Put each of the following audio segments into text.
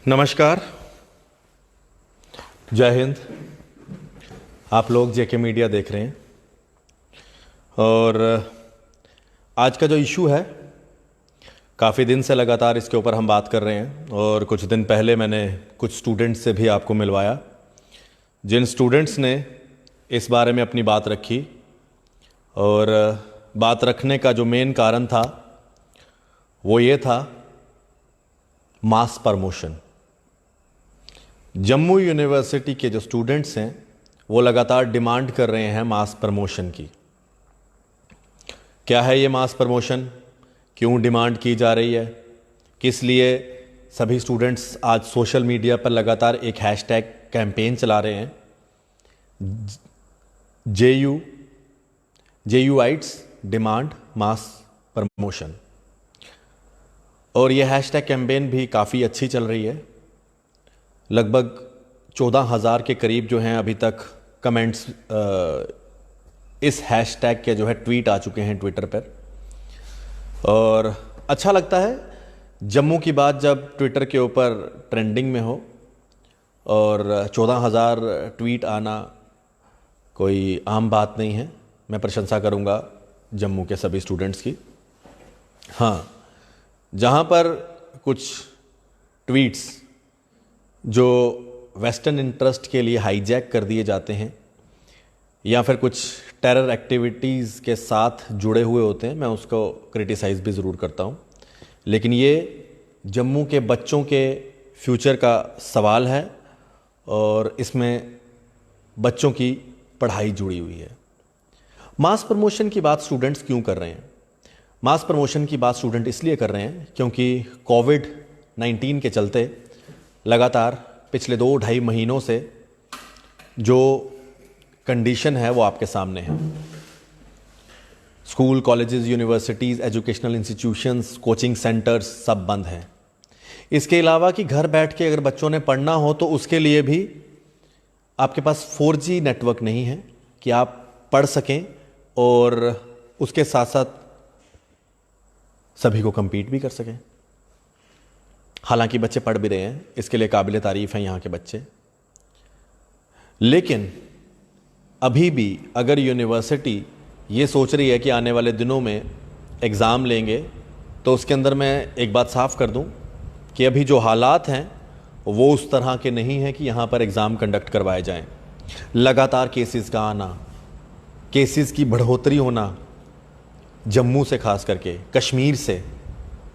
नमस्कार, जय हिंद। आप लोग जेके मीडिया देख रहे हैं और आज का जो इशू है, काफ़ी दिन से लगातार इसके ऊपर हम बात कर रहे हैं और कुछ दिन पहले मैंने कुछ स्टूडेंट्स से भी आपको मिलवाया, जिन स्टूडेंट्स ने इस बारे में अपनी बात रखी। और बात रखने का जो मेन कारण था वो ये था मास प्रमोशन। जम्मू यूनिवर्सिटी के जो स्टूडेंट्स हैं वो लगातार डिमांड कर रहे हैं मास प्रमोशन की। क्या है ये मास प्रमोशन, क्यों डिमांड की जा रही है, किस लिए सभी स्टूडेंट्स आज सोशल मीडिया पर लगातार एक हैशटैग कैंपेन चला रहे हैं, JUites डिमांड मास प्रमोशन। और ये हैशटैग कैंपेन भी काफ़ी अच्छी चल रही है। लगभग 14,000 के करीब जो हैं अभी तक कमेंट्स इस हैशटैग के जो है ट्वीट आ चुके हैं ट्विटर पर। और अच्छा लगता है जम्मू की बात जब ट्विटर के ऊपर ट्रेंडिंग में हो और 14,000 ट्वीट आना कोई आम बात नहीं है। मैं प्रशंसा करूंगा जम्मू के सभी स्टूडेंट्स की। हाँ, जहाँ पर कुछ ट्वीट्स जो वेस्टर्न इंटरेस्ट के लिए हाईजैक कर दिए जाते हैं या फिर कुछ टेरर एक्टिविटीज़ के साथ जुड़े हुए होते हैं, मैं उसको क्रिटिसाइज़ भी ज़रूर करता हूँ। लेकिन ये जम्मू के बच्चों के फ्यूचर का सवाल है और इसमें बच्चों की पढ़ाई जुड़ी हुई है। मास प्रमोशन की बात स्टूडेंट्स क्यों कर रहे हैं? मास प्रमोशन की बात स्टूडेंट इसलिए कर रहे हैं क्योंकि कोविड-19 के चलते लगातार पिछले 2-2.5 महीनों से जो कंडीशन है वो आपके सामने है। School, colleges, universities, educational institutions, coaching centres सब बंद हैं। इसके अलावा कि घर बैठ के अगर बच्चों ने पढ़ना हो तो उसके लिए भी आपके पास 4G नेटवर्क नहीं है कि आप पढ़ सकें और उसके साथ साथ सभी को compete भी कर सकें। हालांकि बच्चे पढ़ भी रहे हैं, इसके लिए काबिल तारीफ हैं यहाँ के बच्चे। लेकिन अभी भी अगर यूनिवर्सिटी ये सोच रही है कि आने वाले दिनों में एग्ज़ाम लेंगे, तो उसके अंदर मैं एक बात साफ कर दूं कि अभी जो हालात हैं वो उस तरह के नहीं हैं कि यहाँ पर एग्ज़ाम कंडक्ट करवाए जाएं। लगातार केसेस का आना, केसेस की बढ़ोतरी होना, जम्मू से खास करके कश्मीर से,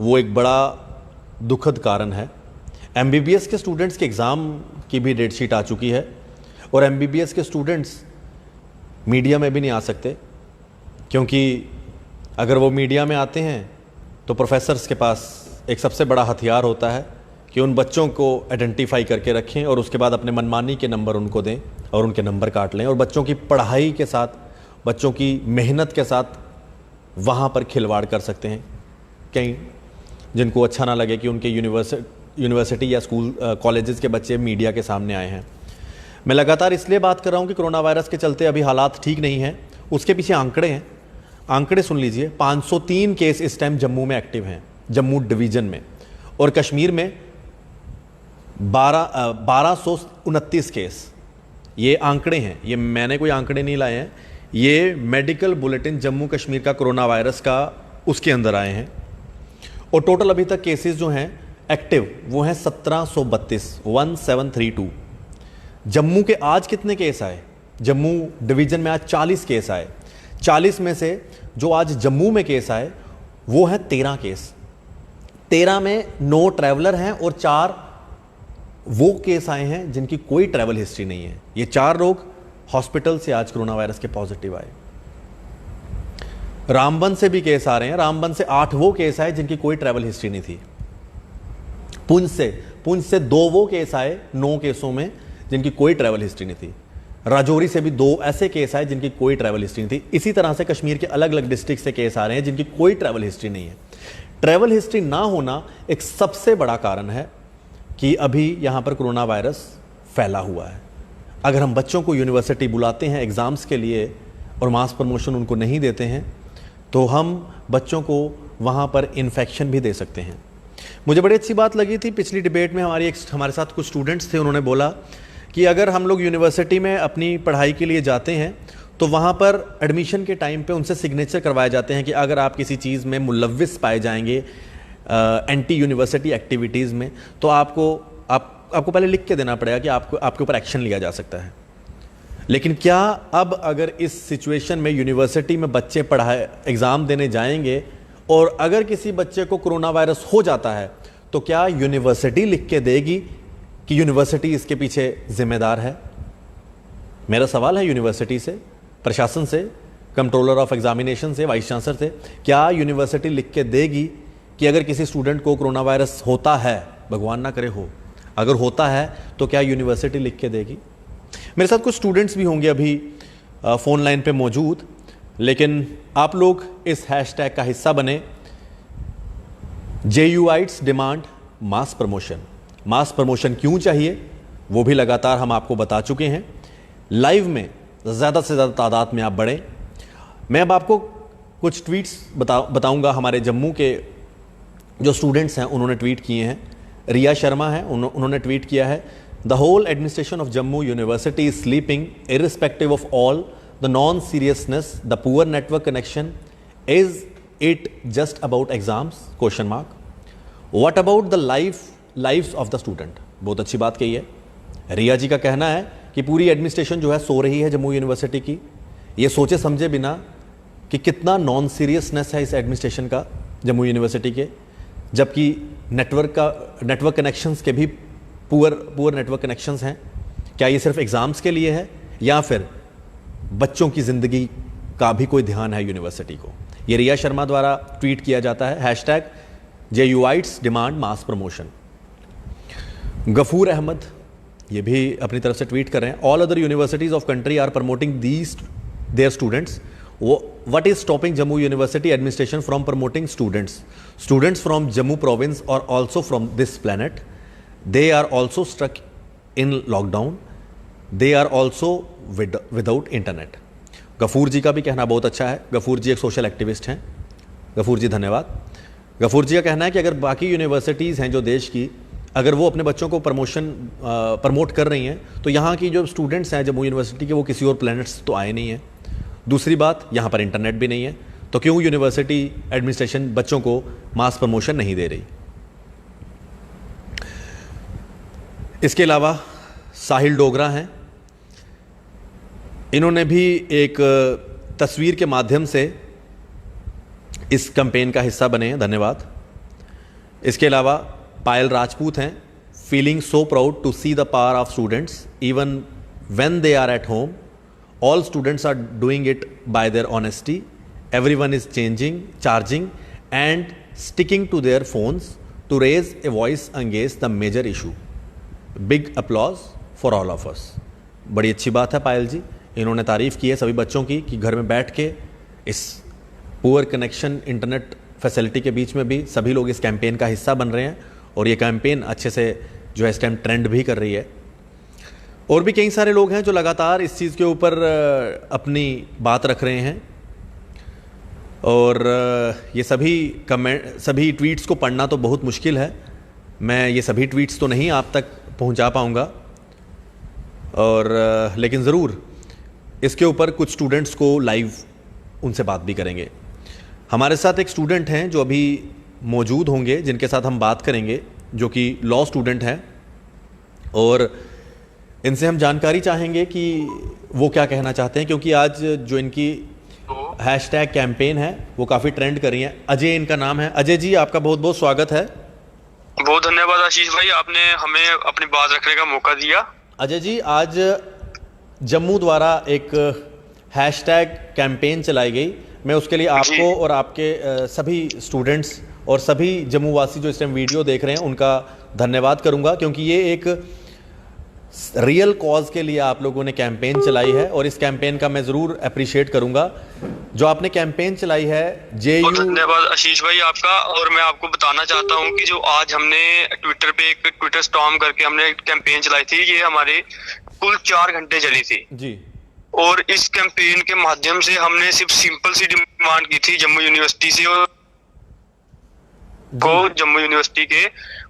वो एक बड़ा दुखद कारण है। MBBS के स्टूडेंट्स के एग्ज़ाम की भी डेट शीट आ चुकी है और MBBS के स्टूडेंट्स मीडिया में भी नहीं आ सकते, क्योंकि अगर वो मीडिया में आते हैं तो प्रोफेसर्स के पास एक सबसे बड़ा हथियार होता है कि उन बच्चों को आइडेंटिफाई करके रखें और उसके बाद अपने मनमानी के नंबर उनको दें और उनके नंबर काट लें और बच्चों की पढ़ाई के साथ, बच्चों की मेहनत के साथ वहाँ पर खिलवाड़ कर सकते हैं। कहीं जिनको अच्छा ना लगे कि उनके यूनिवर्सिटी या स्कूल, कॉलेजेस के बच्चे मीडिया के सामने आए हैं। मैं लगातार इसलिए बात कर रहा हूँ कि कोरोना वायरस के चलते अभी हालात ठीक नहीं हैं। उसके पीछे आंकड़े हैं, आंकड़े सुन लीजिए। 503 केस इस टाइम जम्मू में एक्टिव हैं, जम्मू डिवीज़न में, और कश्मीर में 1229 केस। ये आंकड़े हैं, ये मैंने कोई आंकड़े नहीं लाए हैं, ये मेडिकल बुलेटिन जम्मू कश्मीर का कोरोना वायरस का उसके अंदर आए हैं। और टोटल अभी तक केसेस जो हैं एक्टिव वो हैं 1732। जम्मू के आज कितने केस आए? जम्मू डिवीज़न में आज 40 केस आए। 40 में से जो आज जम्मू में केस आए वो हैं 13 केस। 13 में 9 ट्रैवलर हैं और 4 वो केस आए हैं जिनकी कोई ट्रैवल हिस्ट्री नहीं है। ये 4 लोग हॉस्पिटल से आज कोरोना वायरस के पॉजिटिव आए। रामबन से भी केस आ रहे हैं। रामबन से 8 वो केस आए जिनकी कोई ट्रैवल हिस्ट्री नहीं थी। पुंछ से 2 वो केस आए 9 केसों में जिनकी कोई ट्रैवल हिस्ट्री नहीं थी। राजौरी से भी 2 ऐसे केस आए जिनकी कोई ट्रैवल हिस्ट्री नहीं थी। इसी तरह से कश्मीर के अलग अलग डिस्ट्रिक्ट से केस आ रहे हैं जिनकी कोई ट्रैवल हिस्ट्री नहीं है। ट्रैवल हिस्ट्री ना होना एक सबसे बड़ा कारण है कि अभी यहाँ पर कोरोना वायरस फैला हुआ है। अगर हम बच्चों को यूनिवर्सिटी बुलाते हैं एग्ज़ाम्स के लिए और मास प्रमोशन उनको नहीं देते हैं तो हम बच्चों को वहाँ पर इन्फेक्शन भी दे सकते हैं। मुझे बड़ी अच्छी बात लगी थी पिछली डिबेट में हमारे साथ कुछ स्टूडेंट्स थे, उन्होंने बोला कि अगर हम लोग यूनिवर्सिटी में अपनी पढ़ाई के लिए जाते हैं तो वहाँ पर एडमिशन के टाइम पे उनसे सिग्नेचर करवाए जाते हैं कि अगर आप किसी चीज़ में मुलव्विस पाए जाएंगे एंटी यूनिवर्सिटी एक्टिविटीज़ में, तो आपको पहले लिख के देना पड़ेगा कि आपके ऊपर एक्शन लिया जा सकता है। लेकिन क्या अब अगर इस सिचुएशन में यूनिवर्सिटी में बच्चे एग्ज़ाम देने जाएंगे और अगर किसी बच्चे को कोरोना वायरस हो जाता है तो क्या यूनिवर्सिटी लिख के देगी कि यूनिवर्सिटी इसके पीछे जिम्मेदार है? मेरा सवाल है यूनिवर्सिटी से, प्रशासन से, कंट्रोलर ऑफ एग्जामिनेशन से, वाइस चांसलर से, क्या यूनिवर्सिटी लिख के देगी कि अगर किसी स्टूडेंट को कोरोना वायरस होता है, भगवान ना करे हो, अगर होता है तो क्या यूनिवर्सिटी लिख के देगी? मेरे साथ कुछ स्टूडेंट्स भी होंगे अभी फ़ोन लाइन पे मौजूद, लेकिन आप लोग इस हैशटैग का हिस्सा बने। JUites demand mass promotion. मास प्रमोशन क्यों चाहिए वो भी लगातार हम आपको बता चुके हैं। लाइव में ज़्यादा से ज़्यादा तादाद में आप बढ़ें। मैं अब आपको कुछ ट्वीट्स बताऊंगा। हमारे जम्मू के जो स्टूडेंट्स हैं उन्होंने ट्वीट किए हैं। रिया शर्मा है, उन्होंने ट्वीट किया है, the whole administration of Jammu university is sleeping irrespective of all the non seriousness, the poor network connection, is it just about exams? Question mark. What about the lives of the student? बहुत अच्छी बात कही है। रिया जी का कहना है कि पूरी एडमिनिस्ट्रेशन जो है सो रही है जम्मू यूनिवर्सिटी की, ये सोचे समझे बिना कि कितना नॉन सीरियसनेस है इस एडमिनिस्ट्रेशन का जम्मू यूनिवर्सिटी के, जबकि नेटवर्क कनेक्शंस के भी पुअर नेटवर्क कनेक्शंस हैं। क्या ये सिर्फ एग्ज़ाम्स के लिए है या फिर बच्चों की ज़िंदगी का भी कोई ध्यान है यूनिवर्सिटी को? ये रिया शर्मा द्वारा ट्वीट किया जाता है। Hashtag JUites demand mass promotion. Ghafoor Ahmed ये भी अपनी तरफ से ट्वीट कर रहे हैं, all other universities of country are promoting their students, what is stopping Jammu University administration from promoting students from Jammu province or also from this planet? They are also stuck in lockdown, they are also without internet. Gafoor ji का भी कहना बहुत अच्छा है। गफूर जी एक social activist हैं। गफूर जी धन्यवाद। गफूर जी का कहना है कि अगर बाकी यूनिवर्सिटीज़ हैं जो देश की, अगर वो अपने बच्चों को प्रमोट कर रही हैं तो यहाँ की जो स्टूडेंट्स हैं जम्मू यूनिवर्सिटी के वो किसी और प्लैनेट से तो आए नहीं हैं। दूसरी बात, यहाँ पर इंटरनेट भी नहीं है, तो क्यों यूनिवर्सिटी एडमिनिस्ट्रेशन बच्चों को मास प्रमोशन नहीं दे रही? इसके अलावा साहिल डोगरा हैं, इन्होंने भी एक तस्वीर के माध्यम से इस कैंपेन का हिस्सा बने हैं, धन्यवाद। इसके अलावा पायल राजपूत हैं, feeling so proud to see the power of students even when they are at home, all students are doing it by their honesty, everyone is charging and sticking to their phones to raise a voice against the major issue. Big applause for all of us. बड़ी अच्छी बात है पायल जी, इन्होंने तारीफ़ की है सभी बच्चों की कि घर में बैठ के इस पुअर कनेक्शन इंटरनेट फैसिलिटी के बीच में भी सभी लोग इस कैंपेन का हिस्सा बन रहे हैं और ये कैंपेन अच्छे से जो है इस टाइम ट्रेंड भी कर रही है। और भी कई सारे लोग हैं जो लगातार इस चीज़ के ऊपर अपनी बात रख रहे हैं और ये सभी ट्वीट्स को पढ़ना तो बहुत मुश्किल है। मैं ये सभी ट्वीट्स तो नहीं आप तक पहुंचा पाऊंगा, और लेकिन ज़रूर इसके ऊपर कुछ स्टूडेंट्स को लाइव उनसे बात भी करेंगे। हमारे साथ एक स्टूडेंट हैं जो अभी मौजूद होंगे, जिनके साथ हम बात करेंगे, जो कि लॉ स्टूडेंट हैं, और इनसे हम जानकारी चाहेंगे कि वो क्या कहना चाहते हैं, क्योंकि आज जो इनकी हैशटैग कैंपेन है वो काफ़ी ट्रेंड कर रही है। अजय इनका नाम है। अजय जी, आपका बहुत बहुत स्वागत है। बहुत धन्यवाद आशीष भाई, आपने हमें अपनी बात रखने का मौका दिया। अजय जी, आज जम्मू द्वारा एक हैशटैग कैंपेन चलाई गई। मैं उसके लिए आपको और आपके सभी स्टूडेंट्स और सभी जम्मू वासी जो इस टाइम वीडियो देख रहे हैं उनका धन्यवाद करूंगा, क्योंकि ये एक रियल कॉज के लिए आप लोगों ने कैंपेन चलाई है और इस कैंपेन का मैं ज़रूर अप्रिशिएट करूंगा जो आपने कैंपेन चलाई है। धन्यवाद आशीष भाई आपका। और मैं आपको बताना चाहता हूं कि जो आज हमने ट्विटर पे एक ट्विटर स्टॉर्म करके हमने कैंपेन चलाई थी, ये हमारे कुल 4 घंटे चली थी जी। और इस कैंपेन के माध्यम से हमने सिर्फ सिंपल सी डिमांड की थी जम्मू यूनिवर्सिटी से, और को जम्मू यूनिवर्सिटी के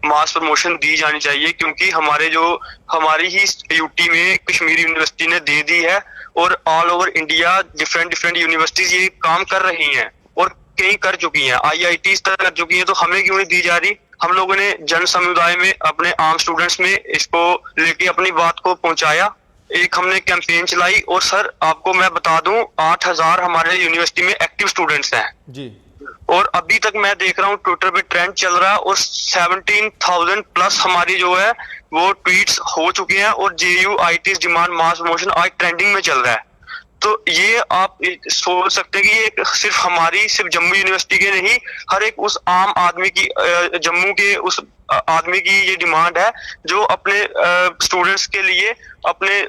मास प्रमोशन दी जानी चाहिए, क्योंकि हमारी ही यूटी में कश्मीर यूनिवर्सिटी ने दे दी है और all over India different universities ये काम कर रही हैं और कई कर चुकी हैं, आईआईटी तक कर चुकी हैं, तो हमें क्यों नहीं दी जा रही। हम लोगों ने जन समुदाय में अपने आम स्टूडेंट्स में इसको लेके अपनी बात को पहुंचाया, एक हमने कैंपेन चलाई और सर आपको मैं बता दूं 8000 हमारे यूनिवर्सिटी में एक्टिव स्टूडेंट्स हैं जी, और अभी तक मैं देख रहा हूँ ट्विटर पे ट्रेंड चल रहा है और 17,000 प्लस हमारी जो है वो ट्वीट्स हो चुके हैं और JUIT डिमांड मास प्रमोशन आज ट्रेंडिंग में चल रहा है। तो ये आप सोच सकते हैं कि ये सिर्फ जम्मू यूनिवर्सिटी के नहीं, हर एक उस आम आदमी की जम्मू के उस आदमी की ये डिमांड है जो अपने स्टूडेंट्स के लिए, अपने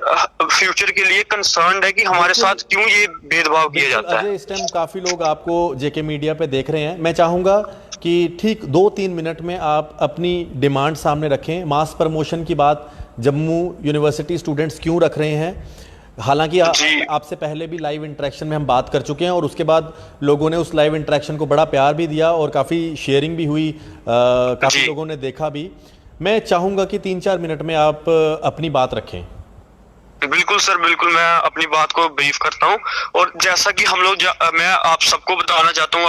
फ्यूचर के लिए कंसर्न्ड है कि हमारे साथ क्यों ये भेदभाव किया जाता है। इस टाइम काफी लोग आपको जेके मीडिया पे देख रहे हैं, मैं चाहूंगा कि ठीक 2-3 मिनट में आप अपनी डिमांड सामने रखें। मास प्रमोशन की बात जम्मू यूनिवर्सिटी स्टूडेंट्स क्यों रख रहे हैं, हालांकि आपसे पहले भी लाइव इंटरेक्शन में हम बात कर चुके हैं और उसके बाद लोगों ने उस लाइव इंटरेक्शन को बड़ा प्यार भी दिया और काफ़ी शेयरिंग भी हुई, काफ़ी लोगों ने देखा भी। मैं चाहूँगा कि 3-4 मिनट में आप अपनी बात रखें। बिल्कुल सर, बिल्कुल मैं अपनी बात को ब्रीफ करता हूँ और जैसा कि मैं आप सबको बताना चाहता हूँ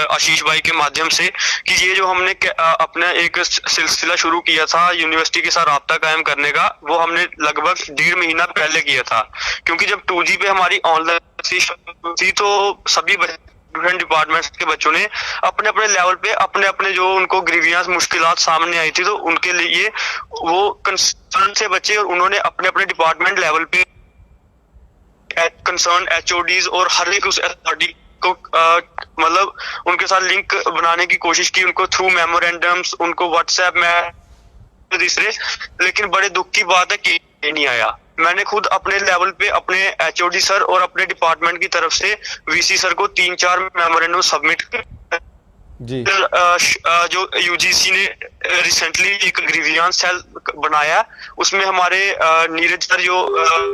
आशीष भाई के माध्यम से कि ये जो हमने अपना एक सिलसिला शुरू किया था यूनिवर्सिटी के साथ राब्ता कायम करने का, वो हमने लगभग 1.5 महीना पहले किया था, क्योंकि जब 2G पे हमारी ऑनलाइन थी तो सभी डिफरेंट डिपार्टमेंट्स के बच्चों ने अपने अपने लेवल पे अपने अपने जो उनको ग्रीवियंस मुश्किलात सामने आई थी तो उनके लिए वो कंसर्न से बचे और उन्होंने अपने अपने डिपार्टमेंट लेवल पे कंसर्न HODs और हर एक उस अथॉरिटी को मतलब उनके साथ लिंक बनाने की कोशिश की, उनको थ्रू मेमोरेंडम्स, उनको व्हाट्सएप में तीसरे, लेकिन बड़े दुख की बात है कि नहीं आया। मैंने खुद अपने लेवल पे अपने HOD सर और अपने डिपार्टमेंट की तरफ से VC सर को 3-4 मेमोरेंडम सबमिट जी। जो UGC ने रिसेंटली एक ग्रीवियंस सेल बनाया, उसमें हमारे नीरज सर जो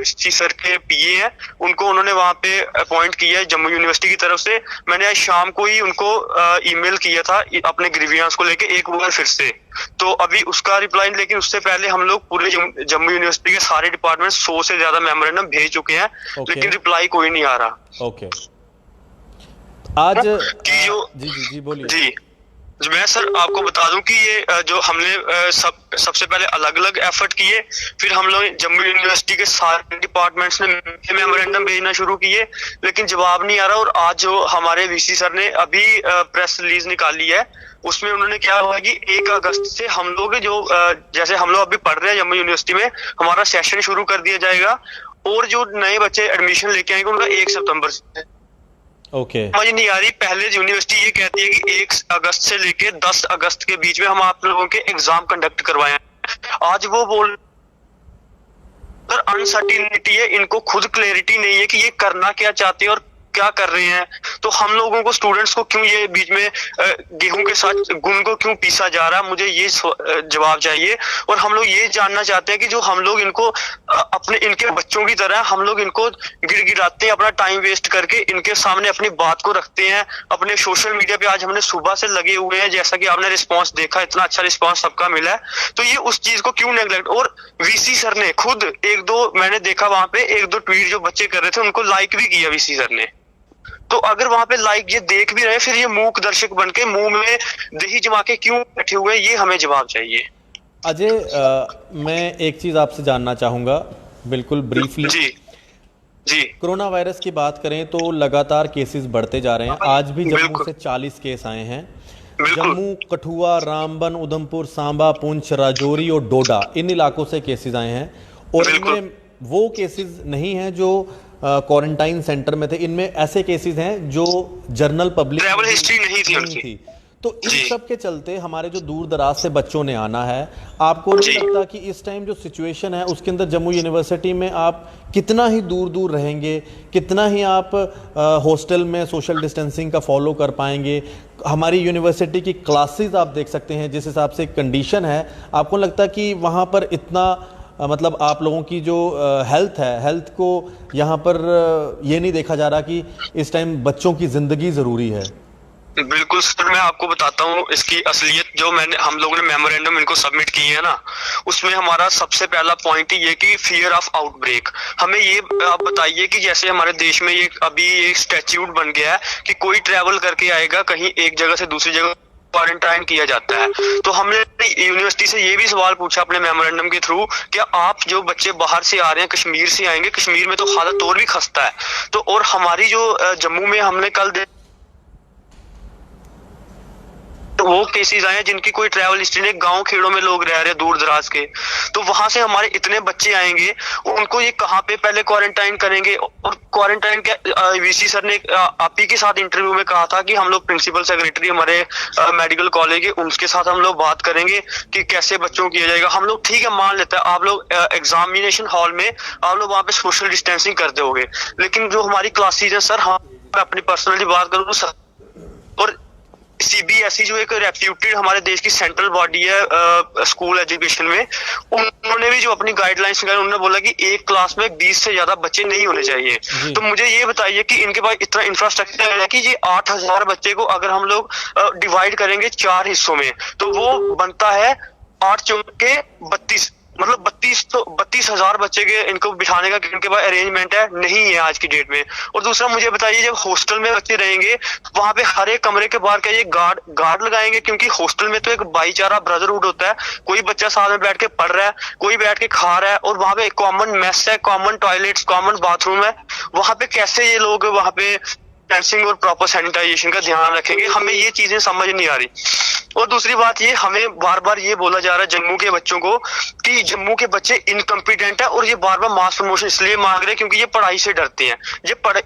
VC सर के PA हैं, उनको उन्होंने वहां पे अपॉइंट किया है जम्मू यूनिवर्सिटी की तरफ से। मैंने आज शाम को ही उनको ईमेल किया था अपने ग्रीवियंस को लेके एक बार फिर से, तो अभी उसका रिप्लाई, लेकिन उससे पहले हम लोग पूरे जम्मू यूनिवर्सिटी के सारे डिपार्टमेंट 100 से ज्यादा मेमोरेंडम भेज चुके हैं, लेकिन रिप्लाई कोई नहीं आ रहा। ओके, आज कि जो जी बोलिए। जी मैं सर आपको बता दूं कि ये जो हमने सबसे पहले अलग अलग एफर्ट किए, फिर हम लोग जम्मू यूनिवर्सिटी के सारे डिपार्टमेंट्स ने मेमोरेंडम भेजना शुरू किए, लेकिन जवाब नहीं आ रहा। और आज जो हमारे VC सर ने अभी प्रेस रिलीज निकाली है, उसमें उन्होंने क्या हुआ कि 1 अगस्त से हम लोग जो जैसे हम लोग अभी पढ़ रहे हैं जम्मू यूनिवर्सिटी में, हमारा सेशन शुरू कर दिया जाएगा और जो नए बच्चे एडमिशन लेके आएंगे उनका 1 सितंबर से। ओके, समझ नहीं आ रही, पहले यूनिवर्सिटी ये कहती है कि 1 अगस्त से लेके 10 अगस्त के बीच में हम आप लोगों के एग्जाम कंडक्ट करवाएं, आज वो बोल सर अनसर्टिनिटी है, इनको खुद क्लैरिटी नहीं है कि ये करना क्या चाहते हैं और क्या कर रहे हैं। तो हम लोगों को स्टूडेंट्स को क्यों ये बीच में गेहूं के साथ गुण को क्यों पीसा जा रहा है, मुझे ये जवाब चाहिए। और हम लोग ये जानना चाहते हैं कि जो हम लोग इनको अपने इनके बच्चों की तरह हम लोग इनको गिड़गिड़ाते हैं, अपना टाइम वेस्ट करके इनके सामने अपनी बात को रखते हैं अपने सोशल मीडिया पे। आज हमने सुबह से लगे हुए हैं, जैसा कि आपने रिस्पॉन्स देखा, इतना अच्छा रिस्पॉन्स सबका मिला है, तो ये उस चीज को क्यों नेग्लेक्ट। और VC सर ने खुद 1-2 मैंने देखा वहां पे 1-2 ट्वीट जो बच्चे कर रहे थे उनको लाइक भी किया VC सर ने। तो अगर वहां पे लाइक ये देख भी रहे, फिर ये मूक दर्शक बनके मुंह में दही जमा के क्यों बैठे हुए, ये हमें जवाब चाहिए। अजय, मैं एक चीज आपसे जानना चाहूंगा बिल्कुल ब्रीफली। जी कोरोना वायरस की बात करें तो लगातार केसेस बढ़ते जा रहे हैं। आज भी जम्मू से 40 केस आए हैं। जम्मू, कठुआ, रामबन, उधमपुर, सांबा, पुंछ, राजौरी और डोडा, इन इलाकों से केसेस आए हैं और इनमें वो केसेस नहीं हैं जो क्वारंटाइन सेंटर में थे, इनमें ऐसे केसेस हैं जो जनरल पब्लिक ट्रैवल हिस्ट्री नहीं थी उनकी। तो इन सब के चलते हमारे जो दूर दराज से बच्चों ने आना है, आपको नहीं लगता कि इस टाइम जो सिचुएशन है उसके अंदर जम्मू यूनिवर्सिटी में आप कितना ही दूर दूर रहेंगे, कितना ही आप हॉस्टल में सोशल डिस्टेंसिंग का फॉलो कर पाएंगे। हमारी यूनिवर्सिटी की क्लासेस आप देख सकते हैं जिस हिसाब से कंडीशन है, आपको लगता कि वहाँ पर इतना मतलब आप लोगों की जो हेल्थ है, हेल्थ को यहाँ पर ये नहीं देखा जा रहा कि इस टाइम बच्चों की ज़िंदगी ज़रूरी है? बिल्कुल सर, मैं आपको बताता हूँ इसकी असलियत। जो हम लोगों ने मेमोरेंडम इनको सबमिट किए है ना, उसमें हमारा सबसे पहला पॉइंट ही ये कि फियर ऑफ आउटब्रेक। हमें ये आप बताइए कि जैसे हमारे देश में ये अभी एक स्टैट्यूट बन गया है कि कोई ट्रैवल करके आएगा कहीं एक जगह से दूसरी जगह क्वारंटाइन किया जाता है। तो हमने यूनिवर्सिटी से ये भी सवाल पूछा अपने मेमोरेंडम के थ्रू, क्या आप जो बच्चे बाहर से आ रहे हैं, कश्मीर से आएंगे, कश्मीर में तो हालत और भी खस्ता है, तो और हमारी जो जम्मू में हमने कल तो वो केसेस आए हैं जिनकी कोई ट्रैवल हिस्ट्री नहीं, गांव खेड़ों में लोग रह रहे हैं दूर दराज के, तो वहां से हमारे इतने बच्चे आएंगे, उनको ये कहाँ पे पहले क्वारंटाइन करेंगे। और क्वारंटाइन क्या, वीसी सर ने आप ही के साथ इंटरव्यू में कहा था कि हम लोग प्रिंसिपल सेक्रेटरी हमारे मेडिकल कॉलेज के, उनके साथ हम लोग बात करेंगे कि कैसे बच्चों को किया जाएगा। हम लोग ठीक है मान लेते हैं, आप लोग एग्जामिनेशन हॉल में आप लोग वहां पे सोशल डिस्टेंसिंग कर दोगे, लेकिन जो हमारी क्लासेज है सर, हम अपनी पर्सनली बात करूँ तो और सीबीएसई जो एक रेप्यूटेड हमारे देश की सेंट्रल बॉडी है स्कूल एजुकेशन में, उन्होंने भी जो अपनी गाइडलाइंस निकाली, उन्होंने बोला कि एक क्लास में 20 से ज्यादा बच्चे नहीं होने चाहिए। तो मुझे ये बताइए कि इनके पास इतना इंफ्रास्ट्रक्चर है कि ये 8000 बच्चे को अगर हम लोग डिवाइड करेंगे 4 हिस्सों में, तो वो बनता है 8 चौके 32, मतलब 32,000 बच्चे के इनको बिठाने का इनके पास अरेंजमेंट है नहीं है आज की डेट में। और दूसरा मुझे बताइए, जब हॉस्टल में बच्चे रहेंगे वहां पे हर एक कमरे के बाहर क्या ये गार्ड लगाएंगे? क्योंकि हॉस्टल में तो एक भाईचारा ब्रदरहुड होता है, कोई बच्चा साथ में बैठ के पढ़ रहा है, कोई बैठ के खा रहा है, और वहां पे कॉमन मेस है, कॉमन टॉयलेट्स, कॉमन बाथरूम है। वहां पे कैसे ये लोग वहां पे डिस्टेंसिंग और प्रॉपर सैनिटाइजेशन का ध्यान रखेंगे? हमें ये चीजें समझ नहीं आ रही। और दूसरी बात ये, हमें बार बार ये बोला जा रहा है जम्मू के बच्चों को कि जम्मू के बच्चे इनकम्पिटेंट है, और ये बार बार मास प्रमोशन इसलिए मांग रहे हैं क्योंकि ये पढ़ाई से डरते हैं।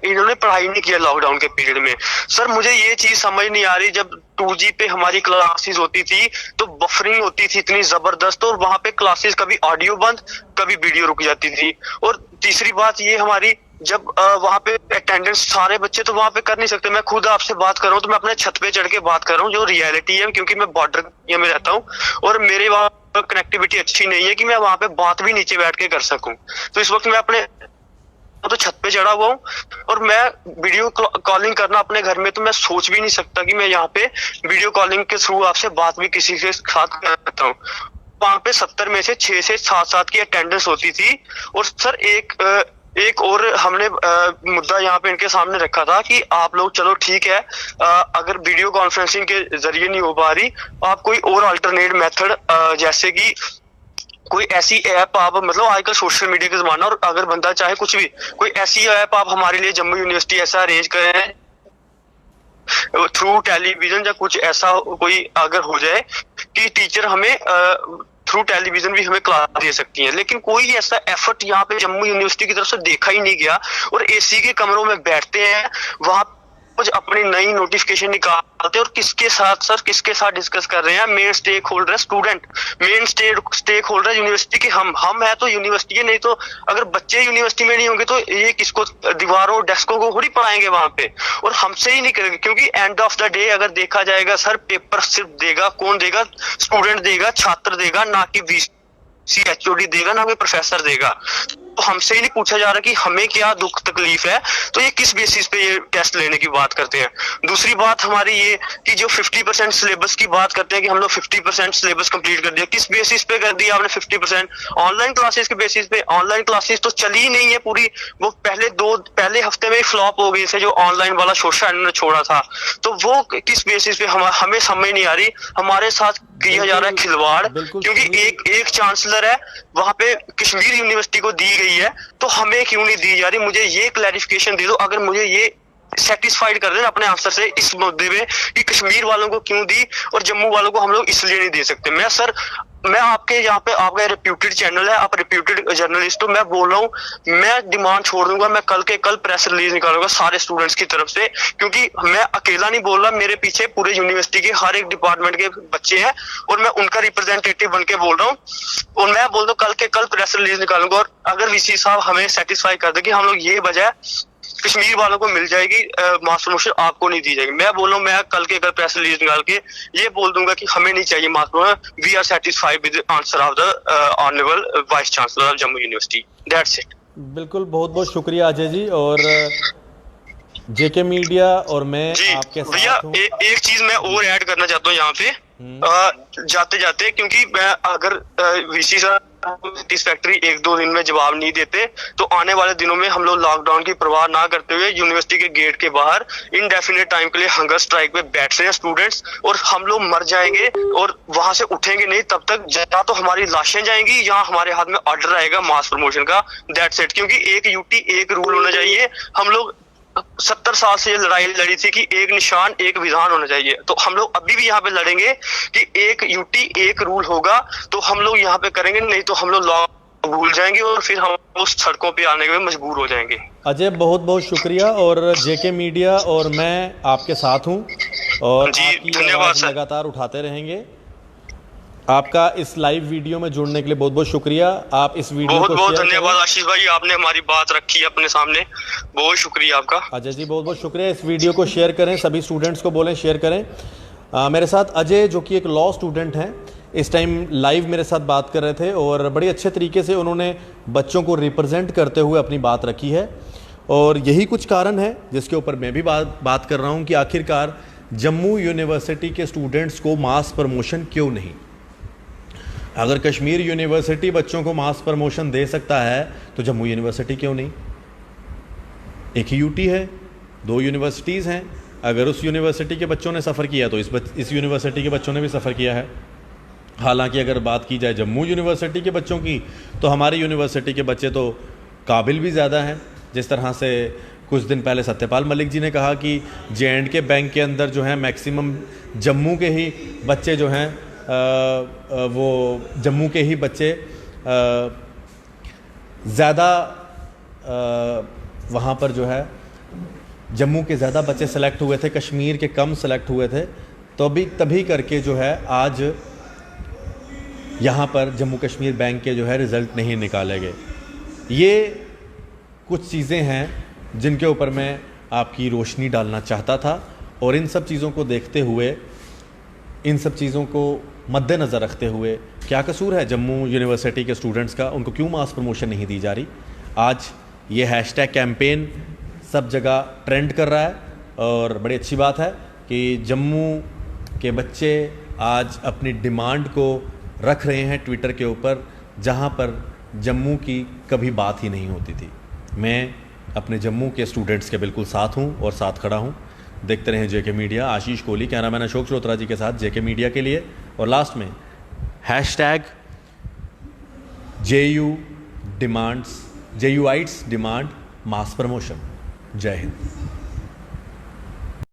इन्होंने पढ़ाई नहीं किया लॉकडाउन के पीरियड में। सर मुझे ये चीज समझ नहीं आ रही, जब 2G पे हमारी क्लासेस होती थी तो बफरिंग होती थी इतनी जबरदस्त, और वहां पे क्लासेस कभी ऑडियो बंद कभी वीडियो रुक जाती थी। और तीसरी बात ये हमारी, जब वहां पे अटेंडेंस सारे बच्चे तो वहां पे कर नहीं सकते। मैं खुद आपसे बात कर रहा हूँ तो मैं अपने छत पे चढ़ के बात कर रहा हूँ, जो रियलिटी है, क्योंकि मैं बॉर्डर एरिया में रहता हूँ और मेरे वहां पर कनेक्टिविटी अच्छी नहीं है कि मैं वहां पे बात भी नीचे बैठ के कर सकूं। तो इस वक्त मैं अपने तो छत पे चढ़ा हुआ हूँ, और मैं वीडियो कॉलिंग करना अपने घर में तो मैं सोच भी नहीं सकता कि मैं यहाँ पे वीडियो कॉलिंग के थ्रू आपसे बात भी किसी के साथ कर सकता हूँ। वहां पे 70 में से 6 से 7 की अटेंडेंस होती थी। और सर एक और हमने मुद्दा यहाँ पे इनके सामने रखा था कि आप लोग चलो ठीक है, अगर वीडियो कॉन्फ्रेंसिंग के जरिए नहीं हो पा रही, आप कोई और अल्टरनेट मेथड जैसे कि कोई ऐसी ऐप आप, मतलब आजकल सोशल मीडिया का जमाना, और अगर बंदा चाहे कुछ भी, कोई ऐसी ऐप आप हमारे लिए जम्मू यूनिवर्सिटी ऐसा अरेंज करें थ्रू टेलीविजन या कुछ ऐसा कोई अगर हो जाए कि टीचर हमें थ्रू टेलीविजन भी हमें क्लास दे सकती हैं। लेकिन कोई ऐसा एफर्ट यहाँ पे जम्मू यूनिवर्सिटी की तरफ से देखा ही नहीं गया। और एसी के कमरों में बैठते हैं, वहां कुछ अपनी नई नोटिफिकेशन निकालते हैं, और किसके साथ डिस्कस कर रहे हैं? मेन स्टेक होल्डर है student, main stake holder university के हम है तो यूनिवर्सिटी है, नहीं तो अगर बच्चे यूनिवर्सिटी में नहीं होंगे तो ये किसको, दीवारों डेस्कों को थोड़ी पढ़ाएंगे वहां पे? और हमसे ही नहीं करेंगे, क्योंकि एंड ऑफ द डे अगर देखा जाएगा सर, पेपर सिर्फ देगा कौन देगा? स्टूडेंट देगा, छात्र देगा, ना कि वीसी एचओडी देगा, ना कोई प्रोफेसर देगा। तो हमसे ही नहीं पूछा जा रहा कि हमें क्या दुख तकलीफ है, तो ये किस बेसिस पे ये टेस्ट लेने की बात करते हैं? दूसरी बात हमारी ये कि जो 50% सिलेबस की बात करते हैं कि हम लोग 50% सिलेबस कंप्लीट कर दिया, किस बेसिस पे कर दिया आपने 50%? ऑनलाइन क्लासेस के बेसिस पे। ऑनलाइन क्लासेस तो चली ही नहीं है पूरी, वो पहले हफ्ते में ही फ्लॉप हो गई थे जो ऑनलाइन वाला शोषा इन्होंने छोड़ा था। तो वो किस बेसिस पे हमें समझ नहीं आ रही। हमारे साथ किया जा रहा है खिलवाड़, क्योंकि एक चांसलर है वहां पे कश्मीर यूनिवर्सिटी को दी गई है, तो हमें क्यों नहीं दी जा रही? मुझे ये क्लैरिफिकेशन दे दो। अगर मुझे ये सेटिस्फाइड कर देना अपने आंसर से इस मुद्दे में कि कश्मीर वालों को क्यों दी और जम्मू वालों को हम लोग इसलिए नहीं दे सकते। मैं आपके यहाँ पे, आपका रिप्यूटेड चैनल है, आप रिप्यूटेड जर्नलिस्ट हो, मैं बोल रहा हूँ, मैं डिमांड छोड़ दूंगा, मैं कल के कल प्रेस रिलीज निकालूंगा सारे स्टूडेंट्स की तरफ से, क्योंकि मैं अकेला नहीं बोल रहा, मेरे पीछे पूरे यूनिवर्सिटी के हर एक डिपार्टमेंट के बच्चे हैं, और मैं उनका रिप्रेजेंटेटिव बन के बोल रहा हूँ। और मैं बोल रहा हूँ कल के कल प्रेस रिलीज निकालूंगा, और अगर वीसी साहब हमें सेटिस्फाई कर दे कि हम लोग ये वजह कश्मीर वालों को मिल जाएगी, मास प्रमोशन आपको नहीं दी जाएगी, मैं बोल रहा हूँ, मैं कल के कल प्रेस रिलीज निकाल के ये बोल दूंगा कि हमें नहीं चाहिए mass promotion, we are satisfied with answer of the honourable vice chancellor of Jammu university, that's it. बिल्कुल, बहुत बहुत शुक्रिया अजय जी। और जेके मीडिया और मैं जी आपके भैया, साथ हूँ। एक चीज मैं और ऐड करना चाहता हूँ यहाँ पे जाते जाते, क्योंकि मैं अगर वीसी सर सेटिस्फैक्ट्री 1-2 दिन में जवाब नहीं देते तो आने वाले दिनों में हम लोग लॉकडाउन की परवाह ना करते हुए यूनिवर्सिटी के गेट के बाहर इनडेफिनेट टाइम के लिए हंगर स्ट्राइक पे बैठ रहे हैं स्टूडेंट्स, और हम लोग मर जाएंगे और वहां से उठेंगे नहीं तब तक, या तो हमारी लाशें जाएंगी या हमारे हाथ में ऑर्डर आएगा मास प्रमोशन का। That's it. क्योंकि एक यूटी एक रूल होना चाहिए। हम लोग 70 साल से ये लड़ाई लड़ी थी कि एक निशान एक विधान होना चाहिए, तो हम लोग अभी भी यहाँ पे लड़ेंगे कि एक यूटी एक रूल होगा, तो हम लोग यहाँ पे करेंगे, नहीं तो हम लोग लॉ भूल जाएंगे और फिर हम उस सड़कों पे आने के मजबूर हो जाएंगे। अजय बहुत बहुत शुक्रिया, और जेके मीडिया और मैं आपके साथ हूँ और जी, आपकी धन्यवाद आवाज़ सर। लगातार उठाते रहेंगे। आपका इस लाइव वीडियो में जुड़ने के लिए बहुत बहुत शुक्रिया। आप इस वीडियो बहुत को बहुत शेयर धन्यवाद करें। आशीष भाई, आपने हमारी बात रखी अपने सामने, बहुत शुक्रिया आपका। अजय जी बहुत बहुत शुक्रिया। इस वीडियो को शेयर करें, सभी स्टूडेंट्स को बोलें शेयर करें। मेरे साथ अजय जो कि एक लॉ स्टूडेंट हैं, इस टाइम लाइव मेरे साथ बात कर रहे थे और बड़े अच्छे तरीके से उन्होंने बच्चों को रिप्रेजेंट करते हुए अपनी बात रखी है। और यही कुछ कारण है जिसके ऊपर मैं भी बात कर रहा हूँ कि आखिरकार जम्मू यूनिवर्सिटी के स्टूडेंट्स को मास प्रमोशन क्यों नहीं। अगर कश्मीर यूनिवर्सिटी बच्चों को मास प्रमोशन दे सकता है तो जम्मू यूनिवर्सिटी क्यों नहीं। एक ही यूटी है, 2 यूनिवर्सिटीज़ हैं। अगर उस यूनिवर्सिटी के बच्चों ने सफ़र किया तो इस यूनिवर्सिटी के बच्चों ने भी सफ़र किया है। हालांकि अगर बात की जाए जम्मू यूनिवर्सिटी के बच्चों की तो हमारी यूनिवर्सिटी के बच्चे तो काबिल भी ज़्यादा हैं। जिस तरह से कुछ दिन पहले सत्यपाल मलिक जी ने कहा कि J&K बैंक के अंदर जो है मैक्सिमम जम्मू के ही बच्चे जो हैं वो जम्मू के ही बच्चे ज़्यादा वहाँ पर जो है जम्मू के ज़्यादा बच्चे सेलेक्ट हुए थे, कश्मीर के कम सेलेक्ट हुए थे। तो अभी तभी करके जो है आज यहाँ पर जम्मू कश्मीर बैंक के जो है रिज़ल्ट नहीं निकाले गए। ये कुछ चीज़ें हैं जिनके ऊपर मैं आपकी रोशनी डालना चाहता था, और इन सब चीज़ों को देखते हुए, इन सब चीज़ों को मद्देनज़र रखते हुए क्या कसूर है जम्मू यूनिवर्सिटी के स्टूडेंट्स का, उनको क्यों मास प्रमोशन नहीं दी जा रही। आज ये हैशटैग कैंपेन सब जगह ट्रेंड कर रहा है और बड़ी अच्छी बात है कि जम्मू के बच्चे आज अपनी डिमांड को रख रहे हैं ट्विटर के ऊपर, जहां पर जम्मू की कभी बात ही नहीं होती थी। मैं अपने जम्मू के स्टूडेंट्स के बिल्कुल साथ हूं और साथ खड़ा हूं। देखते रहें जेके मीडिया। आशीष कोहली, कैमरामैन अशोक श्रोत्रा जी के साथ जेके मीडिया के लिए। और लास्ट में hashtag JUites demand mass promotion. जय हिंद।